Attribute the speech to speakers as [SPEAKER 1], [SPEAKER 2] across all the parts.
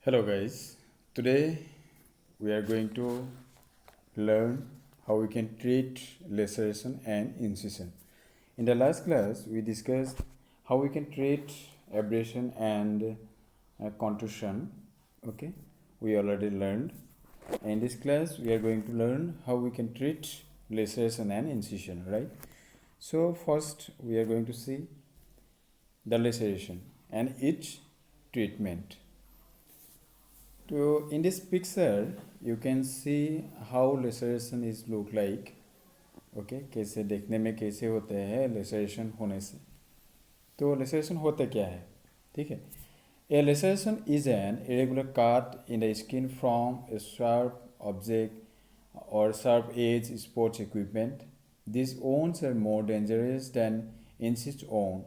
[SPEAKER 1] Hello guys, today we are going to learn how we can treat laceration and incision. In the last class we discussed how we can treat abrasion and contusion. Okay, we already learned. In this class we are going to learn how we can treat laceration and incision, right? So first we are going to see the laceration and its treatment. So in this picture you can see how laceration is look like. Okay कैसे देखने में कैसे होते हैं laceration होने से। तो laceration होता क्या है, ठीक है। A laceration is an irregular cut in the skin from a sharp object और sharp edge sports equipment. This wounds are more dangerous than incisive wound.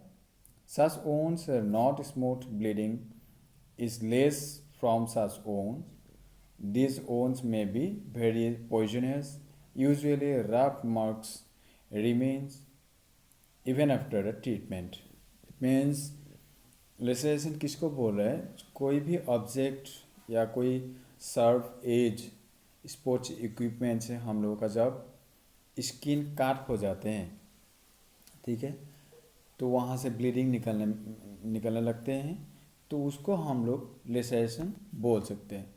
[SPEAKER 1] Such wounds are not smooth, bleeding is less from such wounds. These wounds may be very poisonous. Usually rough marks remains even after a treatment. It means laceration किसको बोल रहा है, कोई भी object या कोई sharp edge sports equipment से हम लोगों का जब स्किन काट हो जाते हैं, ठीक है, तो वहाँ से ब्लीडिंग निकलने लगते हैं, तो उसको हम लोग लेसरेशन बोल सकते हैं।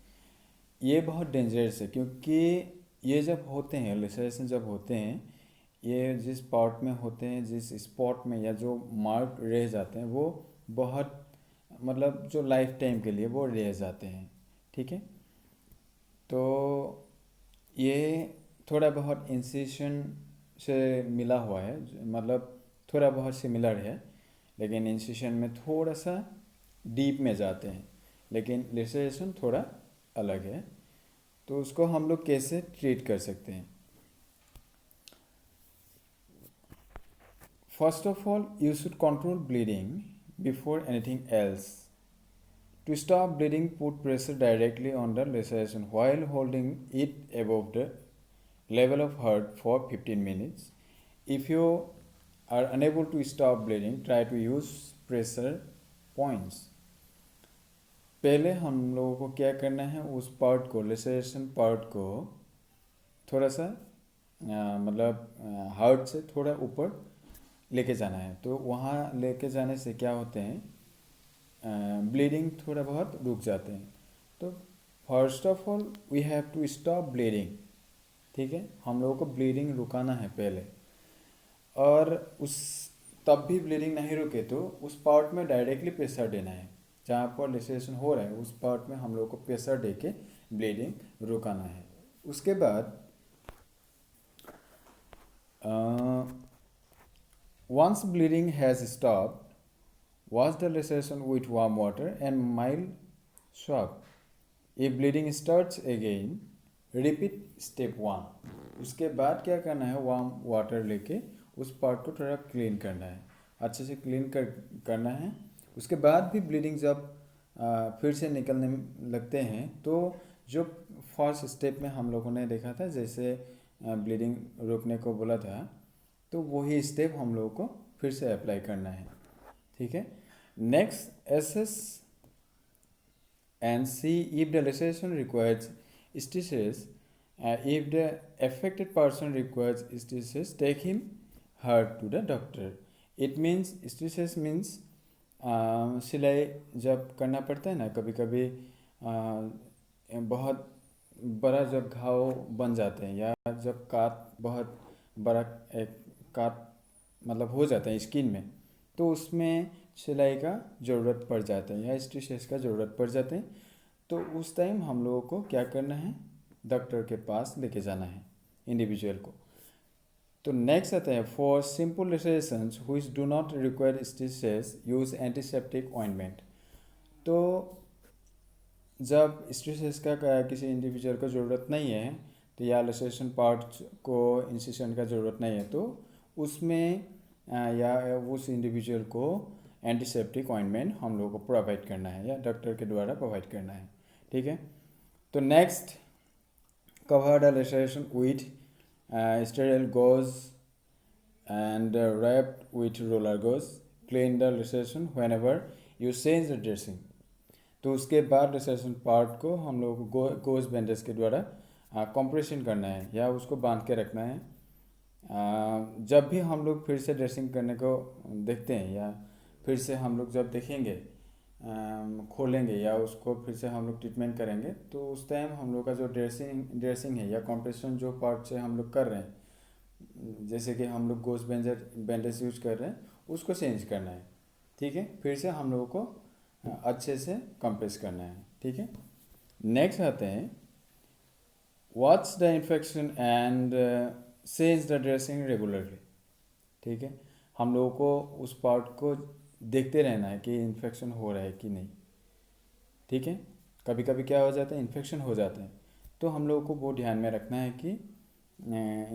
[SPEAKER 1] ये बहुत डेंजरस है क्योंकि ये जब होते हैं, लेसरेशन जब होते हैं, ये जिस पार्ट में होते हैं, जिस स्पॉट में या जो मार्क रह जाते हैं, वो बहुत मतलब जो लाइफ टाइम के लिए वो रह जाते हैं, ठीक है। तो ये थोड़ा बहुत इंसिशन से मिला हुआ है, मतलब थोड़ा बहुत सिमिलर है, लेकिन इंसिशन में थोड़ा सा डीप में जाते हैं, लेकिन लेसरेशन थोड़ा अलग है। तो उसको हम लोग कैसे ट्रीट कर सकते हैं। First of all you should control bleeding before anything else. To stop bleeding put pressure directly on the laceration while holding it above the level of hurt for 15 minutes. If you are unable to stop bleeding, try to use pressure points. पहले हम लोगों को क्या करना है, उस part को, laceration part को थोड़ा सा मतलब हार्ट से थोड़ा ऊपर लेके जाना है। तो वहाँ लेके जाने से क्या होते हैं, ब्लीडिंग थोड़ा बहुत रुक जाते हैं। तो first of all we have to stop bleeding, ठीक है, हम लोगों को ब्लीडिंग रुकाना है पहले। और उस तब भी ब्लीडिंग नहीं रुके तो उस पार्ट में डायरेक्टली प्रेशर देना है, जहाँ पर लेसरेशन हो रहा है उस पार्ट में हम लोगों को प्रेशर दे के ब्लीडिंग रुकाना है। उसके बाद once bleeding has stopped, wash the laceration with warm water and mild swab. If bleeding starts again, repeat step one. उसके बाद क्या करना है, वार्म वाटर लेके उस पार्ट को थोड़ा क्लीन करना है, अच्छे से क्लीन करना है। उसके बाद भी ब्लीडिंग जब फिर से निकलने लगते हैं, तो जो फर्स्ट स्टेप में हम लोगों ने देखा था, जैसे ब्लीडिंग रोकने को बोला था, तो वही स्टेप हम लोगों को फिर से अप्लाई करना है, ठीक है। Next assess and see if the lesion requires stitches. If the affected person requires stitches, take him her to the doctor. It means stitches means सिलाई जब करना पड़ता है ना, कभी कभी बहुत बड़ा जब घाव बन जाते हैं, या जब काट बहुत बड़ा एक काट मतलब हो जाता है स्किन में, तो उसमें सिलाई का ज़रूरत पड़ जाता है या स्टिचेस का ज़रूरत पड़ जाते हैं। तो उस टाइम हम लोगों को क्या करना है, डॉक्टर के पास लेके जाना है इंडिविजुअल को। तो नेक्स्ट आता है, for simple lacerations which do not require stitches use antiseptic ointment. तो जब स्टिचेस का किसी इंडिविजुअल को ज़रूरत नहीं है, तो या लेसरेशन पार्ट को इंसिशन का ज़रूरत नहीं है, तो उसमें या उस इंडिविजुअल को एंटीसेप्टिक ऑइंटमेंट हम लोगों को प्रोवाइड करना है या डॉक्टर के द्वारा प्रोवाइड करना है, ठीक है। तो next, cover the laceration with sterile gauze and wrapped with roller gauze. Clean the laceration whenever you change the dressing. तो उसके बाद लेसरेशन पार्ट को हम लोग को गोज बैंडेज के द्वारा कंप्रेशन करना है या उसको बांध के रखना है। जब भी हम लोग फिर से ड्रेसिंग करने को देखते हैं या फिर से हम लोग जब देखेंगे खोलेंगे या उसको फिर से हम लोग ट्रीटमेंट करेंगे, तो उस टाइम हम लोग का जो ड्रेसिंग है या कंप्रेशन जो पार्ट से हम लोग कर रहे हैं, जैसे कि हम लोग गोज बैंडेज यूज कर रहे हैं, उसको चेंज करना है। ठीक है, फिर से हम लोगों को अच्छे से कंप्रेस करना है। ठीक है, नेक्स्ट आते हैं watch the infection and change the dressing regularly. ठीक है, हम लोगों को उस पार्ट को देखते रहना है कि इन्फेक्शन हो रहा है कि नहीं। ठीक है, कभी कभी क्या हो जाता है, इन्फेक्शन हो जाता है, तो हम लोगों को वो ध्यान में रखना है कि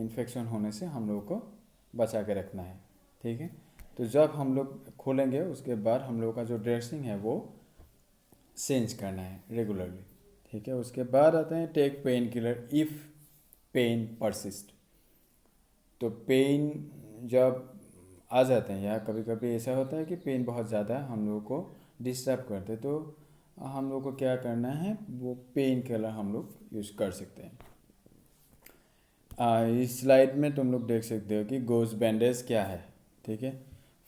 [SPEAKER 1] इन्फेक्शन होने से हम लोगों को बचा के रखना है। ठीक है, तो जब हम लोग खोलेंगे उसके बाद हम लोगों का जो ड्रेसिंग है वो चेंज करना है रेगुलरली। ठीक है, उसके बाद आते हैं take pain killer if pain persist. तो पेन जब आ जाते हैं या कभी कभी ऐसा होता है कि पेन बहुत ज़्यादा हम लोगों को डिस्टर्ब करते, तो हम लोग को क्या करना है, वो पेन किलर हम लोग यूज़ कर सकते हैं। इस स्लाइड में तुम लोग देख सकते हो कि गोज बैंडेज क्या है। ठीक है,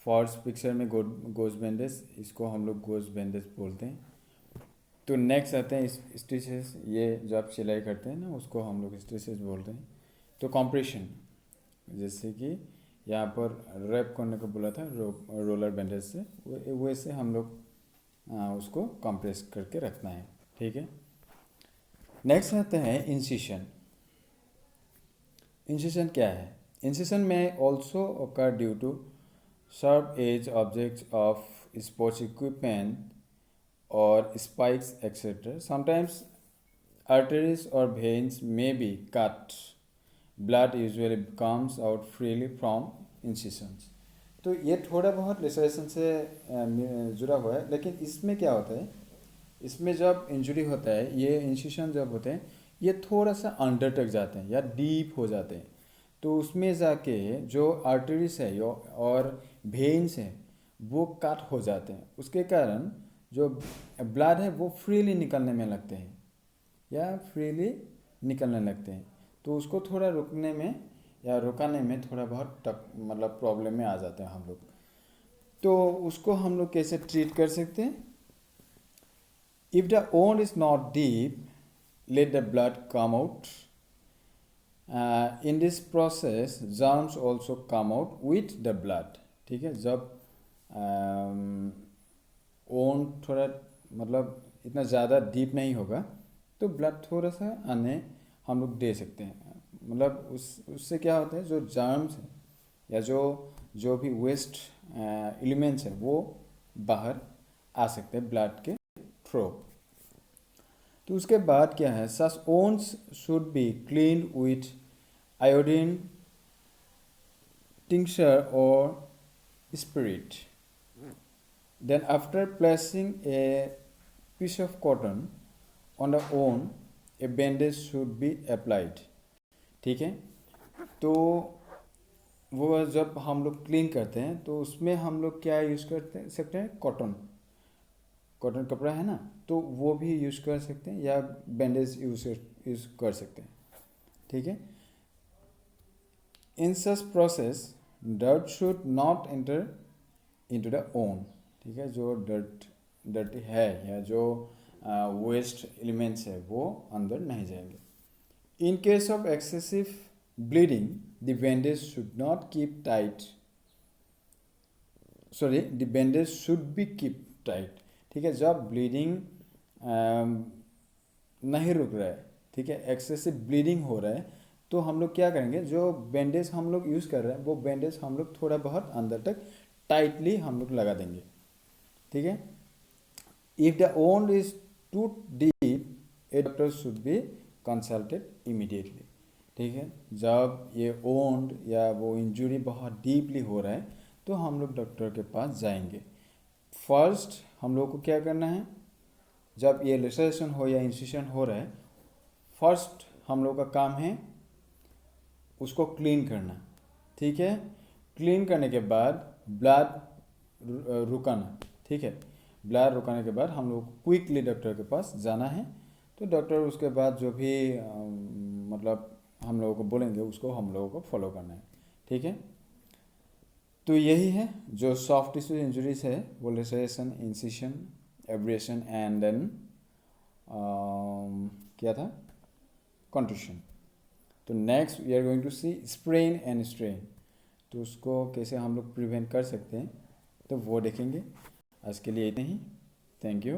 [SPEAKER 1] फर्स्ट पिक्चर में गोज बैंडेज, इसको हम लोग गोज बैंडेज बोलते हैं। तो नेक्स्ट आते हैं स्टिचेस, ये जो आप सिलाई करते हैं ना उसको हम लोग स्टिचेस बोलते हैं। तो कॉम्प्रेशन, जैसे कि यहाँ पर रैप करने को बोला था रोलर बैंडेज से, वैसे हम लोग उसको कंप्रेस करके रखना है। ठीक है, नेक्स्ट आते हैं इंसिशन। इंसिशन क्या है? इंसिशन में also occur due to sharp edge objects of sports equipment or spikes etc. Sometimes arteries or veins may be cut. Blood usually comes out freely from incisions. तो ये थोड़ा बहुत laceration से जुड़ा हुआ है, लेकिन इसमें क्या होता है, इसमें जब इंजरी होता है, ये इंसिशन जब होते हैं ये थोड़ा सा अंडर तक जाते हैं या डीप हो जाते हैं, तो उसमें जाके जो आर्टरीज है और वेन्स हैं वो कट हो जाते हैं। उसके कारण जो ब्लड है वो फ्रीली निकलने में लगते हैं या फ्रीली निकलने लगते हैं, तो उसको थोड़ा रुकने में या रुकाने में थोड़ा बहुत मतलब प्रॉब्लम में आ जाते हैं हम लोग। तो उसको हम लोग कैसे ट्रीट कर सकते हैं? If the wound is not deep, let the blood come out. In this process, germs also come out with the blood. ठीक है, जब wound थोड़ा मतलब इतना ज़्यादा डीप नहीं होगा तो ब्लड थोड़ा सा आने हम लोग दे सकते हैं। मतलब उससे क्या होता है, जो जर्म्स है या जो भी वेस्ट एलिमेंट्स है वो बाहर आ सकते हैं ब्लड के थ्रू। तो उसके बाद क्या है, सच wounds should be clean with iodine tincture or spirit. Then after placing a piece of cotton on the wound, a bandage should be applied. ठीक है, तो वो जब हम लोग क्लीन करते हैं तो उसमें हम लोग क्या यूज़ करते सकते हैं, कॉटन कपड़ा है ना, तो वो भी यूज़ कर सकते हैं या बैंडेज यूज़ कर सकते हैं। ठीक है, in such process dirt should not enter into the wound. ठीक है, जो डर्टी है या जो वेस्ट एलिमेंट्स है वो अंदर नहीं जाएंगे। In case of excessive bleeding the bandage should not keep tight, sorry the bandage should be keep tight. ठीक है, जब ब्लीडिंग नहीं रुक रहा है, ठीक है, एक्सेसिव ब्लीडिंग हो रहा है, तो हम लोग क्या करेंगे, जो बैंडेज हम लोग यूज़ कर रहे हैं वो बैंडेज हम लोग थोड़ा बहुत अंदर तक टाइटली हम लोग लगा देंगे। ठीक है, if the wound is too deep a doctor should be consulted immediately. ठीक है, जब ये wound या वो इंजरी बहुत डीपली हो रहा है तो हम लोग डॉक्टर के पास जाएंगे। फर्स्ट हम लोग को क्या करना है, जब ये लेसरेशन हो या इंसिशन हो रहा है, फर्स्ट हम लोग का काम है उसको क्लीन करना। ठीक है, क्लीन करने के बाद ब्लड रुकाना। ठीक है, ब्लड रुकाने के बाद हम लोग को क्विकली डॉक्टर के पास जाना है। तो डॉक्टर उसके बाद जो भी मतलब हम लोगों को बोलेंगे उसको हम लोगों को फॉलो करना है, ठीक है। तो यही है जो सॉफ्ट टिश्यू इंजरीज है, वो laceration, incision, abrasion and then क्या था, कंट्रूशन। तो next we are going to see sprain and strain, तो उसको कैसे हम लोग प्रिवेंट कर सकते हैं तो वो देखेंगे। आज के लिए इतना ही, थैंक यू।